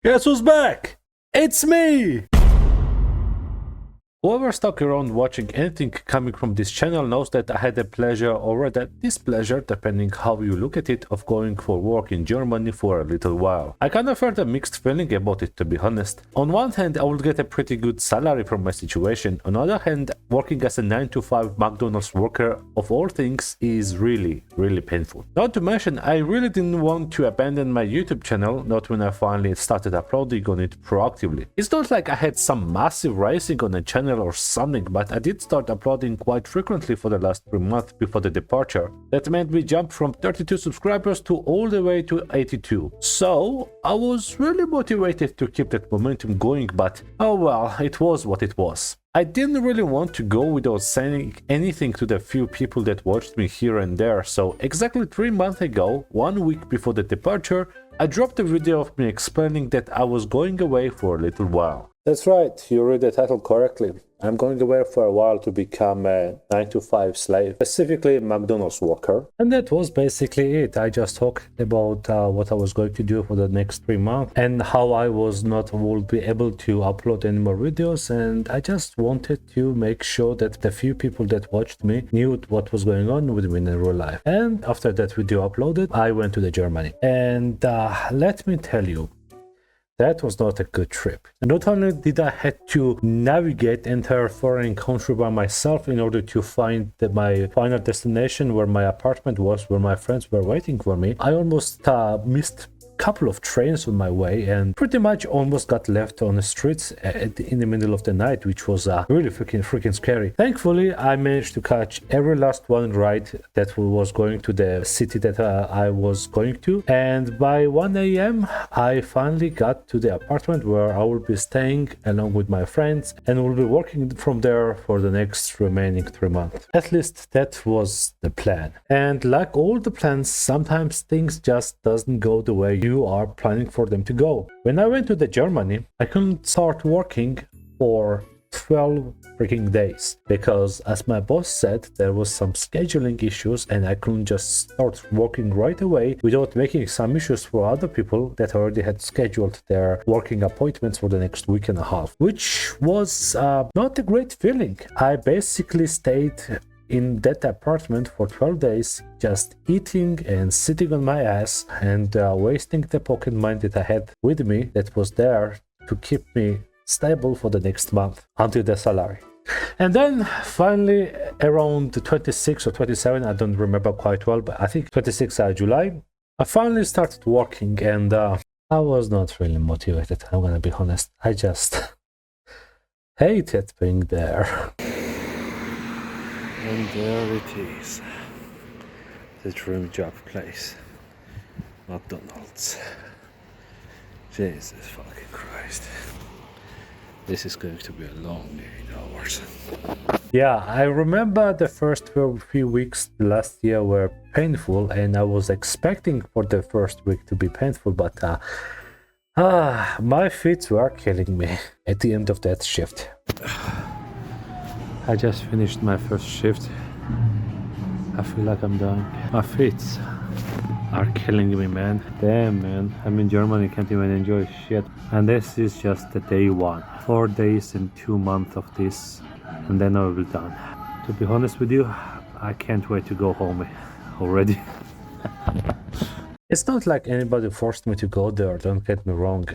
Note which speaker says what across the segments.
Speaker 1: Guess who's back? It's me! Whoever stuck around watching anything coming from this channel knows that I had the pleasure, or rather displeasure, depending how you look at it, of going for work in Germany for a little while. I kind of had a mixed feeling about it, to be honest. On one hand, I would get a pretty good salary from my situation. On the other hand, working as a 9-to-5 McDonald's worker of all things is really painful. Not to mention, I really didn't want to abandon my YouTube channel, not when I finally started uploading on it proactively. It's not like I had some massive rising on the channel or something, but I did start uploading quite frequently for the last 3 months before the departure. That meant we jumped from 32 subscribers to all the way to 82. So I was really motivated to keep that momentum going, but oh well, it was what it was. I didn't really want to go without saying anything to the few people that watched me here and there, so exactly 3 months ago, 1 week before the departure, I dropped a video of me explaining that I was going away for a little while. That's right, you read the title correctly. I'm going away for a while to become a 9-to-5 slave, specifically a McDonald's worker. And that was basically it. I just talked about what I was going to do for the next 3 months and how I would be able to upload any more videos, and I just wanted to make sure that the few people that watched me knew what was going on with me in real life. And after that video uploaded, I went to Germany. And let me tell you, that was not a good trip. And not only did I had to navigate entire foreign country by myself in order to find my final destination where my apartment was, where my friends were waiting for me, I almost missed couple of trains on my way and pretty much almost got left on the streets in the middle of the night, which was really freaking scary. Thankfully, I managed to catch every last one ride that was going to the city that I was going to, and by 1 a.m. I finally got to the apartment where I will be staying along with my friends and will be working from there for the next remaining 3 months. At least that was the plan. And like all the plans, sometimes things just doesn't go the way you are planning for them to go. When I went to Germany, I couldn't start working for 12 freaking days because, as my boss said, there was some scheduling issues and I couldn't just start working right away without making some issues for other people that already had scheduled their working appointments for the next week and a half, which was not a great feeling. I basically stayed in that apartment for 12 days, just eating and sitting on my ass and wasting the pocket money that I had with me that was there to keep me stable for the next month until the salary. And then finally around 26 or 27, I don't remember quite well, but I think 26 July, I finally started working, and I was not really motivated, I'm gonna be honest. I just hated being there. And there it is, the dream job place, McDonald's. Jesus fucking Christ. This is going to be a long 8 hours. Yeah, I remember the first few weeks last year were painful, and I was expecting for the first week to be painful, but my feet were killing me at the end of that shift. I just finished my first shift. I feel like I'm dying. My feet are killing me, man. Damn, man. I'm in Germany, can't even enjoy shit. And this is just the day 1. 4 days and 2 months of this, and then I will be done. To be honest with you, I can't wait to go home already. It's not like anybody forced me to go there, don't get me wrong.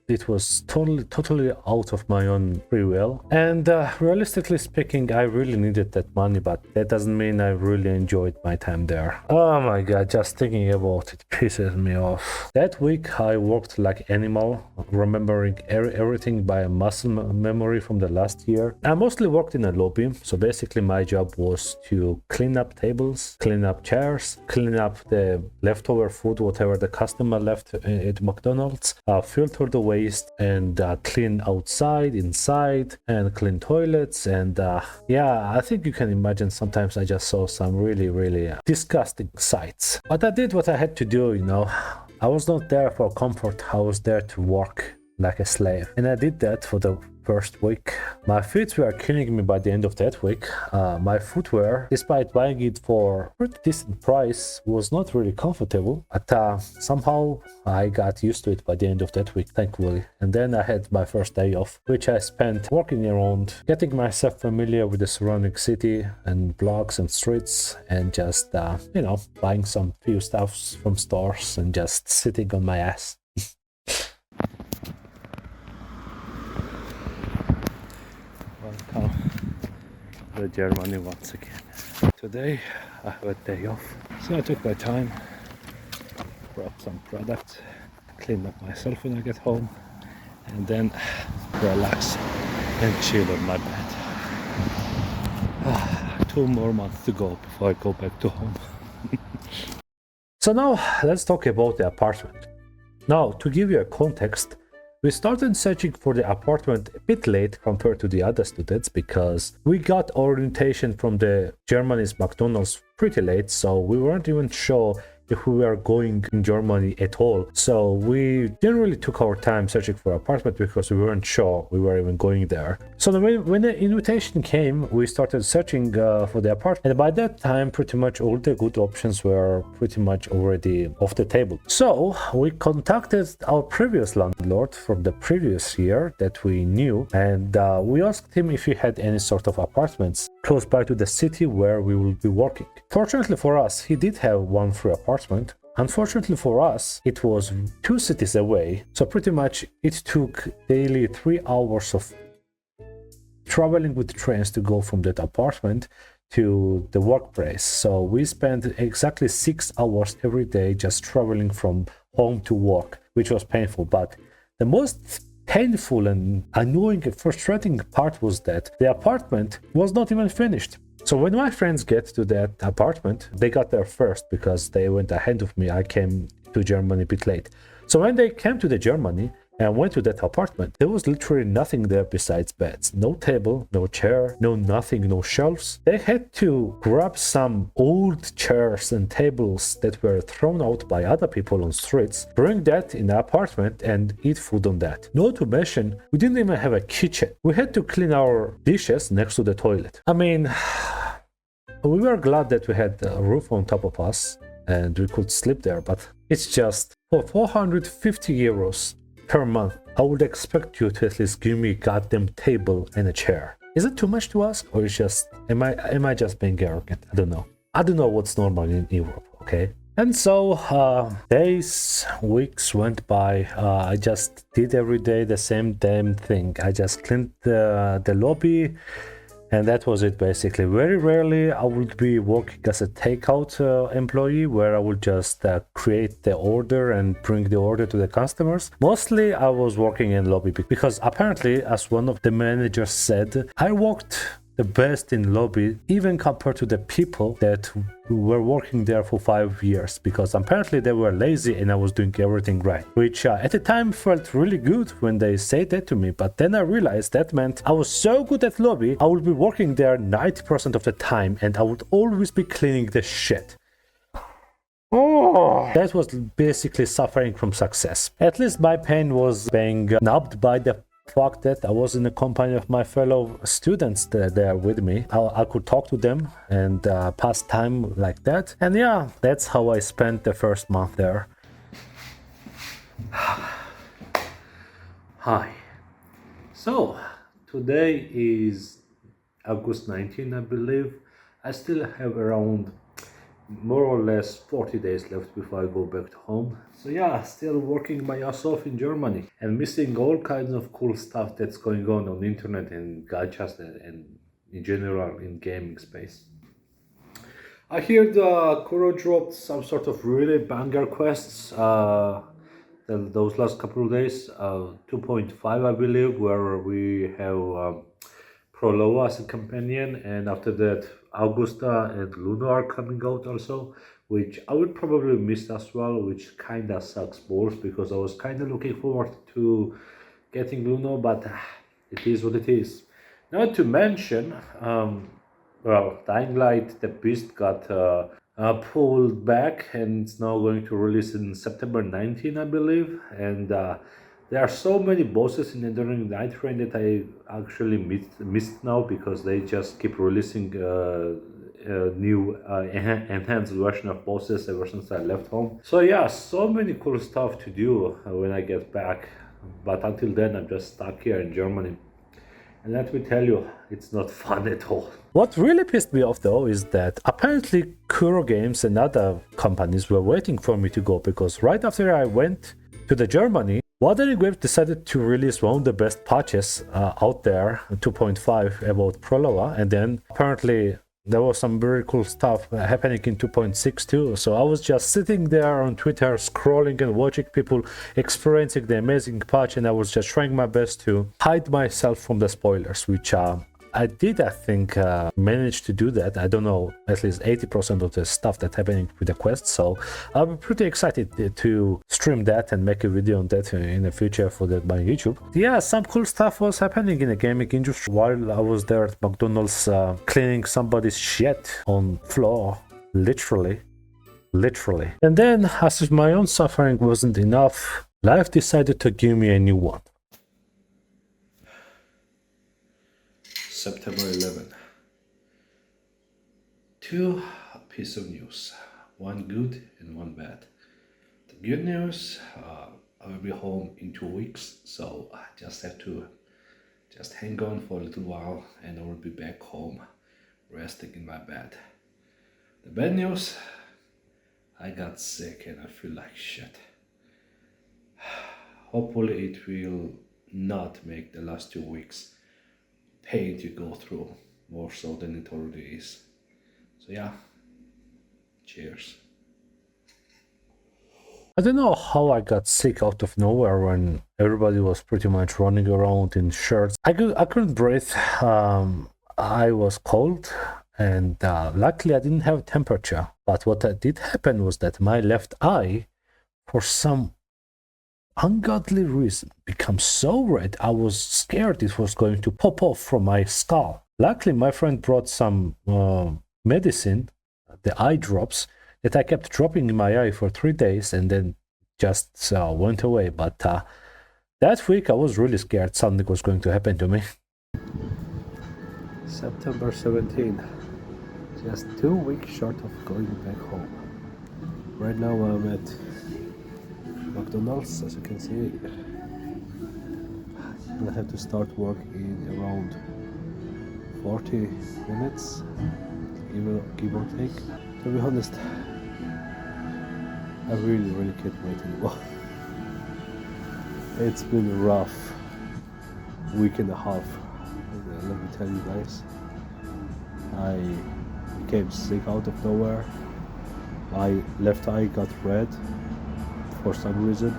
Speaker 1: It was totally out of my own free will, and realistically speaking, I really needed that money, but that doesn't mean I really enjoyed my time there. Oh my god, just thinking about it pisses me off. That week I worked like animal, remembering everything by a muscle memory from the last year. I mostly worked in a lobby, so basically my job was to clean up tables, clean up chairs, clean up the leftover food, whatever the customer left at McDonald's, filter the waste, and clean outside, inside, and clean toilets. And yeah, I think you can imagine sometimes I just saw some really disgusting sights. But I did what I had to do, you know. I was not there for comfort, I was there to work like a slave, and I did that for the first week. My feet were killing me by the end of that week. My footwear, despite buying it for a pretty decent price, was not really comfortable. But somehow I got used to it by the end of that week, thankfully. And then I had my first day off, which I spent walking around, getting myself familiar with the surrounding city and blocks and streets, and just, buying some few stuffs from stores and just sitting on my ass. Welcome to Germany once again. Today I have a day off, so I took my time, brought some products, cleaned up myself when I get home, and then relax and chill on my bed. 2 more months to go before I go back to home. So now let's talk about the apartment. Now, to give you a context, we started searching for the apartment a bit late compared to the other students because we got orientation from the Germany's McDonald's pretty late, so we weren't even sure if we were going in Germany at all. So we generally took our time searching for an apartment because we weren't sure we were even going there. So when the invitation came, we started searching for the apartment, and by that time pretty much all the good options were pretty much already off the table. So we contacted our previous landlord from the previous year that we knew, and we asked him if he had any sort of apartments close by to the city where we will be working. Fortunately for us, he did have one free apartment. Unfortunately for us, it was 2 cities away, so pretty much it took daily 3 hours of traveling with trains to go from that apartment to the workplace. So we spent exactly 6 hours every day just traveling from home to work, which was painful. But the most painful and annoying and frustrating part was that the apartment was not even finished. So when my friends get to that apartment, they got there first because they went ahead of me. I came to Germany a bit late. So when they came to the Germany and went to that apartment, there was literally nothing there besides beds. No table, no chair, no nothing, no shelves. They had to grab some old chairs and tables that were thrown out by other people on streets, bring that in the apartment and eat food on that. Not to mention, we didn't even have a kitchen. We had to clean our dishes next to the toilet. I mean, we were glad that we had a roof on top of us and we could sleep there, but it's just for 450 euros per month, I would expect you to at least give me a goddamn table and a chair. Is it too much to ask, or is just am I just being arrogant? I don't know. I don't know what's normal in Europe, okay? And so days, weeks went by. I just did every day the same damn thing. I just cleaned the lobby, and that was it basically. Very rarely I would be working as a takeout employee where I would just create the order and bring the order to the customers. Mostly I was working in lobby because apparently, as one of the managers said, I worked the best in lobby even compared to the people that were working there for 5 years, because apparently they were lazy and I was doing everything right, which at the time felt really good when they said that to me. But then I realized that meant I was so good at lobby, I would be working there 90% of the time and I would always be cleaning the shit. Oh, that was basically suffering from success. At least my pain was being nubbed by the fact that I was in the company of my fellow students there with me. I could talk to them and pass time like that. And yeah, that's how I spent the first month there. Hi. So, today is August 19, I believe. I still have around more or less 40 days left before I go back to home. So yeah, still working my ass off in Germany and missing all kinds of cool stuff that's going on the internet and gachas and in general in gaming space. I hear the Kuro dropped some sort of really banger quests those last couple of days, 2.5 I believe, where we have Proloa as a companion, and after that Augusta and Luna are coming out also, which I would probably miss as well, which kinda sucks balls because I was kinda looking forward to getting Luna, but it is what it is. Not to mention, Dying Light, the Beast got pulled back and it's now going to release in September 19, I believe, and There are so many bosses in the Enduring Night Train that I actually missed now because they just keep releasing new enhanced version of bosses ever since I left home. So yeah, so many cool stuff to do when I get back. But until then, I'm just stuck here in Germany. And let me tell you, it's not fun at all. What really pissed me off though is that apparently Kuro Games and other companies were waiting for me to go, because right after I went to the Germany, Wuthering Waves decided to release one of the best patches out there, 2.5 about Proloa, and then apparently there was some very cool stuff happening in 2.6 too. So I was just sitting there on Twitter scrolling and watching people experiencing the amazing patch, and I was just trying my best to hide myself from the spoilers, which I did, I think, manage to do that. I don't know, at least 80% of the stuff that's happening with the quest. So I'm pretty excited to stream that and make a video on that in the future for that by YouTube. Yeah, some cool stuff was happening in the gaming industry while I was there at McDonald's cleaning somebody's shit on floor, literally. And then, as if my own suffering wasn't enough, life decided to give me a new one. September 11. Two pieces of news, one good and one bad. The good news, I will be home in 2 weeks, so I just have to hang on for a little while and I will be back home resting in my bed. The bad news, I got sick and I feel like shit. Hopefully it will not make the last 2 weeks pain to go through more so than it already is. So yeah, cheers. I don't know how I got sick out of nowhere when everybody was pretty much running around in shirts. I couldn't breathe. I was cold, and luckily I didn't have temperature. But what did happen was that my left eye, for some ungodly reason, become so red. I was scared it was going to pop off from my skull. Luckily my friend brought some medicine, the eye drops, that I kept dropping in my eye for 3 days and then just went away. But that week I was really scared something was going to happen to me. September 17, just 2 weeks short of going back home. Right now I'm at McDonald's, as you can see. I have to start work in around 40 minutes, give or take. To be honest, I really can't wait anymore. It's been a rough week and a half. Let me tell you guys, I became sick out of nowhere. My left eye got red for some reason.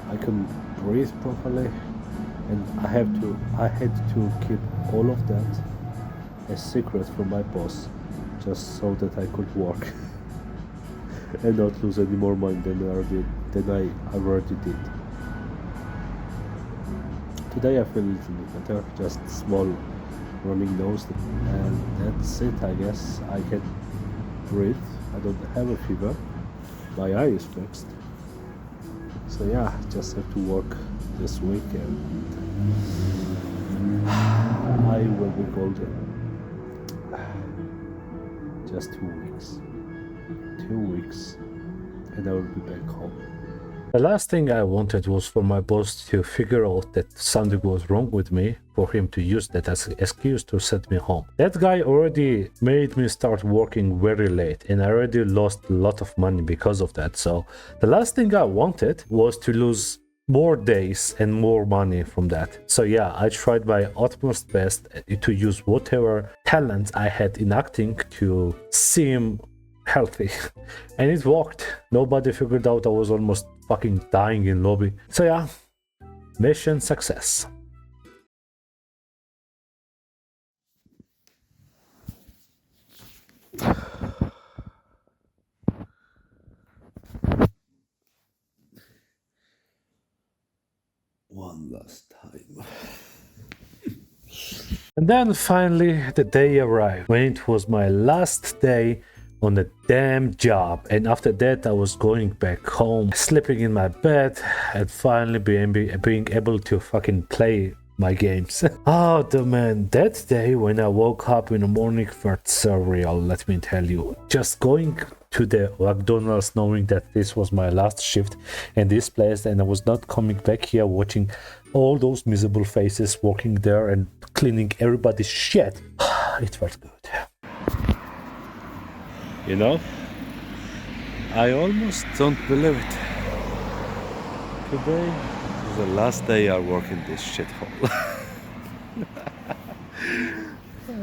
Speaker 1: I couldn't breathe properly, and I had to keep all of that a secret from my boss, just so that I could work and not lose any more money than I already did. Today I feel a little bit better, just small running nose, and that's it. I guess I can breathe. I don't have a fever. My eye is fixed. So yeah, just have to work this week and I will be golden. Just 2 weeks. 2 weeks and I will be back home. The last thing I wanted was for my boss to figure out that something was wrong with me, for him to use that as an excuse to send me home. That guy already made me start working very late, and I already lost a lot of money because of that. So the last thing I wanted was to lose more days and more money from that. So yeah, I tried my utmost best to use whatever talents I had in acting to seem healthy, and it worked. Nobody figured out I was almost fucking dying in lobby. So yeah, mission success. One last time. And then finally the day arrived when it was my last day on a damn job, and after that I was going back home, sleeping in my bed, and finally being able to fucking play my games. Oh the man, that day when I woke up in the morning felt surreal, let me tell you. Just going to the McDonald's knowing that this was my last shift in this place, and I was not coming back here watching all those miserable faces working there and cleaning everybody's shit. It felt good. You know, I almost don't believe it. Today is the last day I work in this shithole.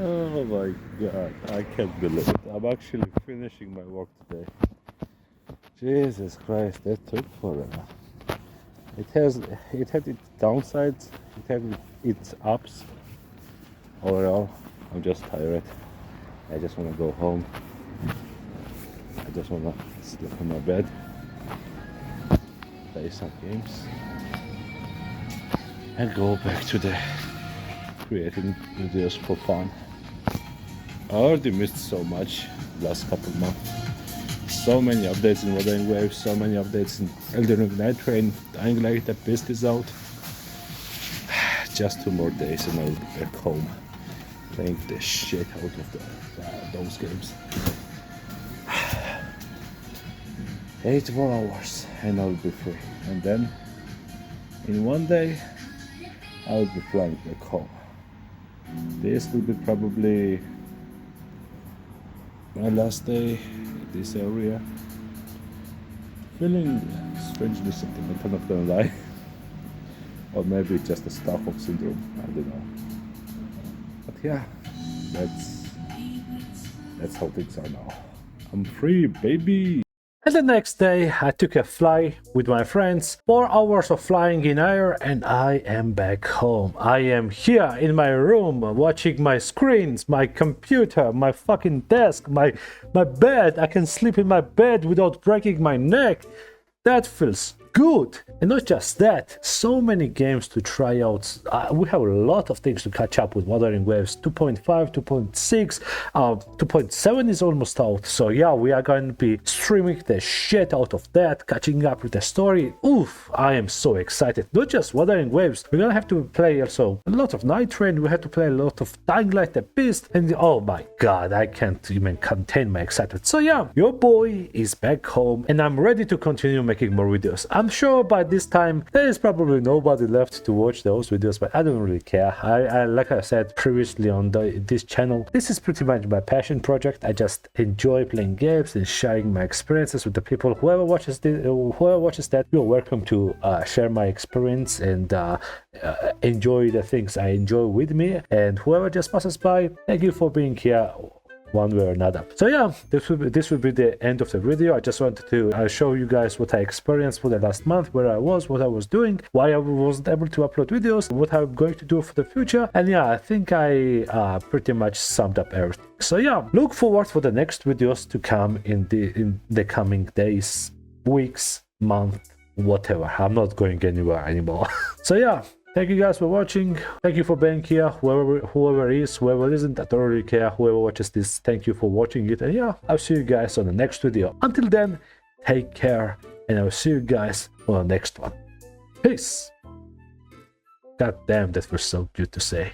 Speaker 1: Oh my god, I can't believe it. I'm actually finishing my work today. Jesus Christ, that took forever. It had its downsides, it had its ups. Overall, I'm just tired. I just want to go home. I just want to sleep in my bed, play some games, and go back to the creating videos for fun. I already missed so much last couple of months. So many updates in Wuthering Waves, so many updates in Elden Ring Night Train, Dying Light, the Beast is out. Just 2 more days and I'll be back home, playing the shit out of those games. 8 more hours and I'll be free. And then, in 1 day, I'll be flying back home. This will be probably my last day in this area. Feeling strangely sentimental, not gonna lie. Or maybe it's just a Stockholm syndrome, I don't know. But yeah, that's how things are now. I'm free, baby! And the next day, I took a flight with my friends, 4 hours of flying in air, and I am back home. I am here in my room, watching my screens, my computer, my fucking desk, my bed. I can sleep in my bed without breaking my neck. That feels good. And not just that, so many games to try out. We have a lot of things to catch up with. Wuthering Waves 2.5, 2.6, 2.7 is almost out. So yeah, we are going to be streaming the shit out of that, catching up with the story. Oof, I am so excited. Not just Wuthering Waves, we're gonna have to play also a lot of Night Train. We have to play a lot of Dying Light, the Beast, and oh my god, I can't even contain my excitement. So yeah, your boy is back home and I'm ready to continue making more videos. I'm sure by this time there is probably nobody left to watch those videos, but I don't really care. I like I said previously on this channel, this is pretty much my passion project. I just enjoy playing games and sharing my experiences with the people. Whoever watches that, you're welcome to share my experience and enjoy the things I enjoy with me. And whoever just passes by, thank you for being here one way or another. So yeah, this will be the end of the video. I just wanted to show you guys what I experienced for the last month, where I was, what I was doing, why I wasn't able to upload videos, what I'm going to do for the future. And yeah, I think I pretty much summed up everything. So yeah, look forward for the next videos to come in the coming days, weeks, month, whatever. I'm not going anywhere anymore. So yeah, thank you guys for watching. Thank you for being here. Whoever is, whoever isn't, I don't really care. Whoever watches this, thank you for watching it. And yeah, I'll see you guys on the next video. Until then, take care, and I'll see you guys on the next one. Peace. God damn, that was so good to say.